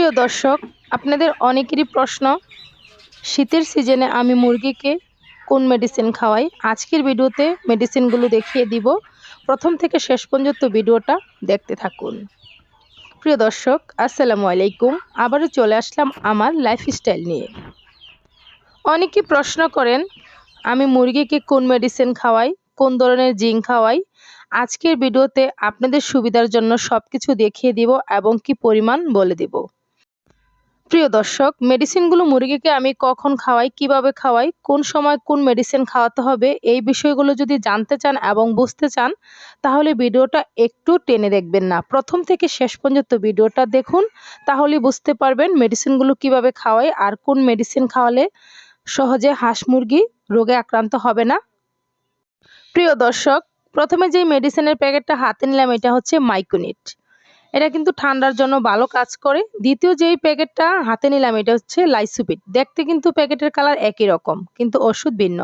প্রিয় দর্শক, আপনাদের অনেকেরই প্রশ্ন, শীতের সিজনে আমি মুরগিকে কোন মেডিসিন খাওয়াই? আজকের ভিডিওতে মেডিসিনগুলো দেখিয়ে দিব। প্রথম থেকে শেষ পর্যন্ত ভিডিওটা দেখতে থাকুন। প্রিয় দর্শক, আসসালামু আলাইকুম। আবারও চলে আসলাম আমার লাইফস্টাইল নিয়ে। অনেকেই প্রশ্ন করেন, আমি মুরগিকে কোন মেডিসিন খাওয়াই, কোন ধরনের জিঙ্ক খাওয়াই? আজকের ভিডিওতে আপনাদের সুবিধার জন্য সবকিছু দেখিয়ে দিব এবং কি পরিমাণ বলে দিব। প্রিয় দর্শক, মেডিসিনগুলো মুরগিকে আমি কখন খাওয়াই, কিভাবে খাওয়াই, কোন সময় কোন মেডিসিন খাওয়াতে হবে, এই বিষয়গুলো যদি জানতে চান এবং বুঝতে চান, তাহলে ভিডিওটা একটু টেনে দেখবেন না। প্রথম থেকে শেষ পর্যন্ত ভিডিওটা দেখুন, তাহলেই বুঝতে পারবেন মেডিসিনগুলো কিভাবে খাওয়াই আর কোন মেডিসিন খাওয়ালে সহজে হাঁস মুরগি রোগে আক্রান্ত হবে না। প্রিয় দর্শক, প্রথমে যে মেডিসিনের প্যাকেটটা হাতে নিলাম এটা হচ্ছে মাইকোনিট। এটা কিন্তু ঠান্ডার জন্য ভালো কাজ করে। দ্বিতীয় যেই প্যাকেটটা হাতে নিলাম এটা হচ্ছে লাইসোবিট। দেখতে কিন্তু প্যাকেটের কালার একই রকম, কিন্তু ওষুধ ভিন্ন।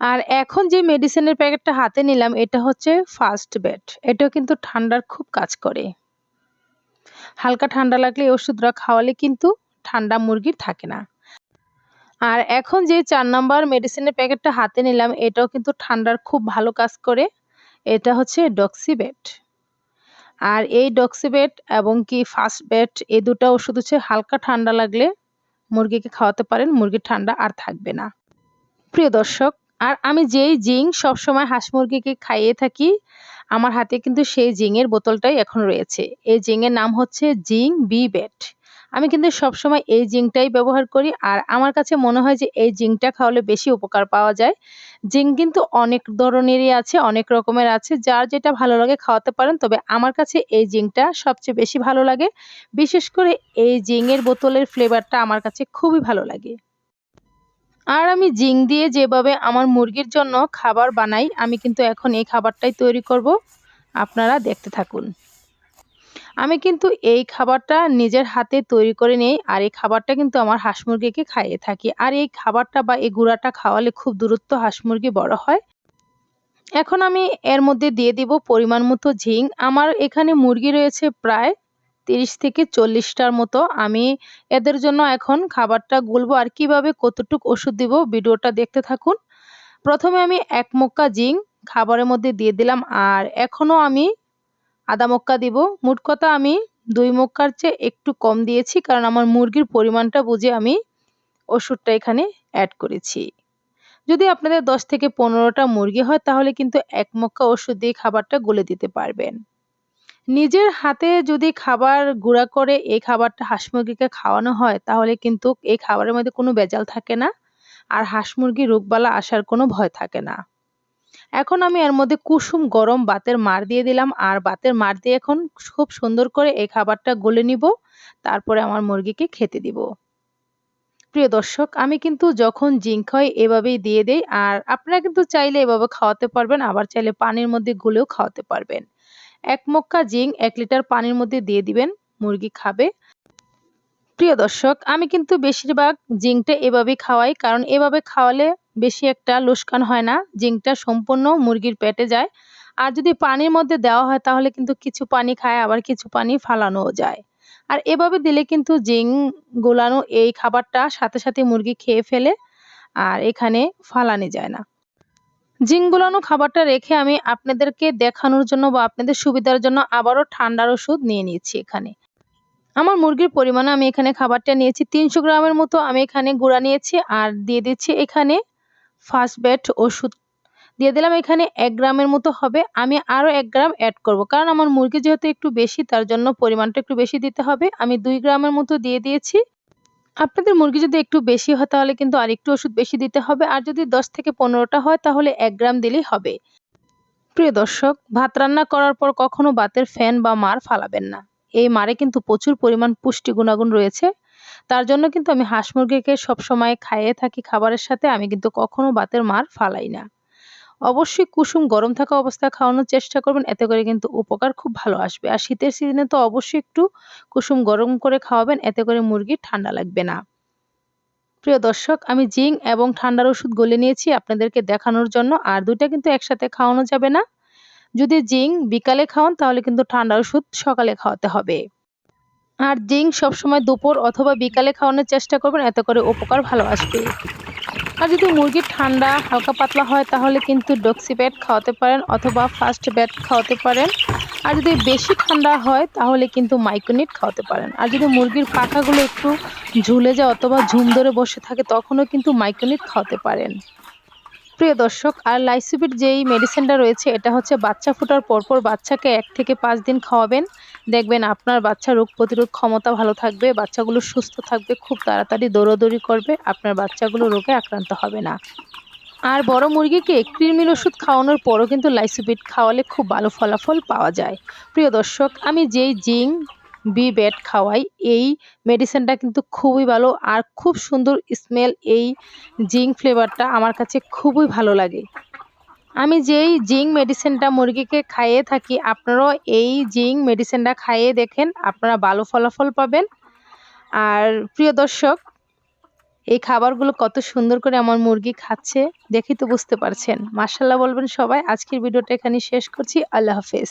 আর এখন যে মেডিসিনের প্যাকেটটা হাতে নিলাম এটা হচ্ছে ফার্স্ট বেড। এটাও কিন্তু ঠান্ডার খুব কাজ করে। হালকা ঠান্ডা লাগলে এই ওষুধটা খাওয়ালে কিন্তু ঠান্ডা মুরগির থাকে না। আর এখন যে 4 নাম্বার মেডিসিনের প্যাকেটটা হাতে নিলাম এটাও কিন্তু ঠান্ডার খুব ভালো কাজ করে। এটা হচ্ছে ডক্সিবেট। আর এই ডক্সিবেট এবং কি ফার্স্ট বেড এই দুটো ওষুধ হচ্ছে হালকা ঠান্ডা লাগলে মুরগিকে খাওয়াতে পারেন, মুরগির ঠান্ডা আর থাকবে না। প্রিয় দর্শক, আর আমি যেই জিঙ্ক সবসময় হাঁস মুরগিকে খাইয়ে থাকি, আমার হাতে কিন্তু সেই জিঙ্কের বোতলটাই এখন রয়েছে। এই জিঙ্কের নাম হচ্ছে জিঙ্ক বি বেট। আমি কিন্তু সবসময় এই জিঙ্কটাই ব্যবহার করি আর আমার কাছে মনে হয় যে এই জিঙ্কটা খাওয়ালে বেশি উপকার পাওয়া যায়। জিঙ্ক কিন্তু অনেক ধরনেরই আছে, অনেক রকমের আছে। যার যেটা ভালো লাগে খাওয়াতে পারেন। তবে আমার কাছে এই জিঙ্কটা সবচেয়ে বেশি ভালো লাগে। বিশেষ করে এই জিঙ্কের বোতলের ফ্লেভারটা আমার কাছে খুবই ভালো লাগে। আর আমি জিঙ্ক দিয়ে যেভাবে আমার মুরগির জন্য খাবার বানাই, আমি কিন্তু এখন এই খাবারটাই তৈরি করব। আপনারা দেখতে থাকুন। আমি কিন্তু এই খাবারটা নিজের হাতে তৈরি করে নেই আর এই খাবারটা কিন্তু আমার হাঁস মুরগিকে খাইয়ে থাকি। আর এই খাবারটা বা এই গুঁড়াটা খাওয়ালে খুব দ্রুত হাঁস মুরগি বড় হয়। এখন আমি এর মধ্যে দিয়ে দিব পরিমাণ মতো জিঙ্ক। আমার এখানে মুরগি রয়েছে প্রায় ৩০ থেকে ৪০ টার মতো। আমি এদের জন্য এখন খাবারটা গুলবো আর কিভাবে কতটুক ওষুধ দিব ভিডিওটা দেখতে থাকুন। প্রথমে আমি ১ মক্কা জিঙ্ক খাবারের মধ্যে দিয়ে দিলাম আর এখনো আমি আধা মক্কা দিব। মোট কথা আমি ২ মক্কার চেয়ে একটু কম দিয়েছি, কারণ আমার মুরগির পরিমাণটা বুঝে আমি ওষুধটা এখানে এড করেছি। যদি আপনাদের ১০ থেকে ১৫ টা মুরগি হয় তাহলে কিন্তু ১ মক্কা ওষুধ দিয়ে খাবারটা গুলে দিতে পারবেন। নিজের হাতে যদি খাবার গুঁড়া করে এই খাবারটা হাঁস মুরগিকে খাওয়ানো হয় তাহলে কিন্তু এই খাবারের মধ্যে কোনো ভেজাল থাকে না আর হাঁস মুরগির রোগবালা আসার কোনো ভয় থাকে না। এখন আমি এর মধ্যে কুসুম গরম ভাতের মাড় দিয়ে দিলাম আর ভাতের মাড় দিয়ে এখন খুব সুন্দর করে এই খাবারটা গলে নিব, তারপরে আমার মুরগিকে খেতে দিব। প্রিয় দর্শক, আমি কিন্তু যখন জিঙ্ক হয় এভাবেই দিয়ে দেই আর আপনারা কিন্তু চাইলে এভাবে খাওয়াতে পারবেন, আবার চাইলে পানির মধ্যে গুলেও খাওয়াতে পারবেন। ১ মক্কা জিঙ্ক ১ লিটার পানির মধ্যে দিয়ে দিবেন, মুরগি খাবে। প্রিয় দর্শক, আমি কিন্তু বেশিরভাগ জিঙ্কটা এভাবেই খাওয়াই, কারণ এভাবে খাওয়ালে বেশি একটা লোকসান হয় না। জিঙ্কটা সম্পূর্ণ মুরগির পেটে যায়। আর যদি পানির মধ্যে দেওয়া হয় তাহলে কিন্তু কিছু পানি খায় আবার কিছু পানি ফালানোও যায়। আর এভাবে দিলে কিন্তু জিঙ্ক গুলানো এই খাবারটা সাথে সাথে মুরগি খেয়ে ফেলে আর এখানে ফালানো যায় না। জিঙ্ক গুলানো খাবারটা রেখে আমি আপনাদেরকে দেখানোর জন্য বা আপনাদের সুবিধার জন্য আবারও ঠান্ডার ওষুধ নিয়ে নিচ্ছি এখানে। আমার মুরগির পরিমাণে আমি এখানে খাবারটা নিয়েছি ৩০০ গ্রামের মতো, আমি এখানে গুঁড়া নিয়েছি আর দিয়ে দিচ্ছি এখানে ফার্স্ট বেড ওষুধ দিয়ে দিলাম। এখানে ১ গ্রামের মতো হবে। আমি আরো ১ গ্রাম এড করব, কারণ আমার মুরগি যেহেতু একটু বেশি তার জন্য পরিমাণটা একটু বেশি দিতে হবে। আমি ২ গ্রামের মতো দিয়ে দিয়েছি। আপনাদের মুরগি যদি একটু বেশি হয় তাহলে কিন্তু আরেকটু ওষুধ বেশি দিতে হবে আর যদি ১০ থেকে ১৫ টা হয় তাহলে ১ গ্রাম দিলেই হবে। প্রিয় দর্শক, ভাত রান্না করার পর কখনো ভাতের ফ্যান বা মাড় ফালাবেন না। এই মাড়ে কিন্তু প্রচুর পরিমাণ পুষ্টি গুণাগুণ রয়েছে। তার জন্য কিন্তু আমি হাঁস মুরগিকে সবসময় খাইয়ে থাকি খাবারের সাথে, আমি কিন্তু কখনো ভাতের মাড় ফালাই না। অবশ্যই কুসুম গরম থাকা অবস্থায় খাওয়ানোর চেষ্টা করবেন, এতে করে কিন্তু উপকার খুব ভালো আসবে। আর শীতের সিজনে তো অবশ্যই একটু কুসুম গরম করে খাওয়াবেন, এতে করে মুরগির ঠান্ডা লাগবে না। প্রিয় দর্শক, আমি জিঙ্ক এবং ঠান্ডার ওষুধ গলে নিয়েছি আপনাদেরকে দেখানোর জন্য। আর ২ টা কিন্তু একসাথে খাওয়ানো যাবে না। যদি জিঙ্ক বিকালে খাওয়ান তাহলে কিন্তু ঠান্ডার ওষুধ সকালে খাওয়াতে হবে। আর জিঙ্ক সবসময় দুপুর অথবা বিকালে খাওয়ানোর চেষ্টা করবেন, এতে করে উপকার ভালো আসবে। আর যদি মুরগির ঠান্ডা হালকা পাতলা হয় তাহলে কিন্তু ডক্সিব্যাট খাওয়াতে পারেন অথবা ফার্স্ট ব্যাট খাওয়াতে পারেন। আর যদি বেশি ঠান্ডা হয় তাহলে কিন্তু মাইক্রোনিট খাওয়াতে পারেন। আর যদি মুরগির পাখাগুলো একটু ঝুলে যায় অথবা ঝুম ধরে বসে থাকে তখনও কিন্তু মাইক্রোনিট খাওয়াতে পারেন। প্রিয় দর্শক, আর লাইসোভিট যেই মেডিসিনটা রয়েছে এটা হচ্ছে বাচ্চা ফোটার পরপর বাচ্চাকে 1 থেকে 5 দিন খাওয়াবেন। দেখবেন আপনার বাচ্চার রোগ প্রতিরোধ ক্ষমতা ভালো থাকবে, বাচ্চাগুলো সুস্থ থাকবে, খুব তাড়াতাড়ি দৌড়াদৌড়ি করবে, আপনার বাচ্চাগুলো রোগে আক্রান্ত হবে না। আর বড় মুরগিকে কৃমির ওষুধ খাওয়ানোর পরও কিন্তু লাইসোভিট খাওয়ালে খুব ভালো ফলাফল পাওয়া যায়। প্রিয় দর্শক, আমি যেই জিঙ্ক বি ব্যাট খাওয়াই এই মেডিসিনটা কিন্তু খুবই ভালো আর খুব সুন্দর স্মেল। এই জিঙ্ক ফ্লেভারটা আমার কাছে খুবই ভালো লাগে। আমি যেই জিঙ্ক মেডিসিনটা মুরগিকে খাইয়ে থাকি আপনারাও এই জিঙ্ক মেডিসিনটা খাইয়ে দেখেন, আপনারা ভালো ফলাফল পাবেন। আর প্রিয় দর্শক, এই খাবারগুলো কত সুন্দর করে আমার মুরগি খাচ্ছে দেখেই তো বুঝতে পারছেন। মাশাআল্লাহ বলবেন সবাই। আজকের ভিডিওটা এখানেই শেষ করছি। আল্লাহ হাফেজ।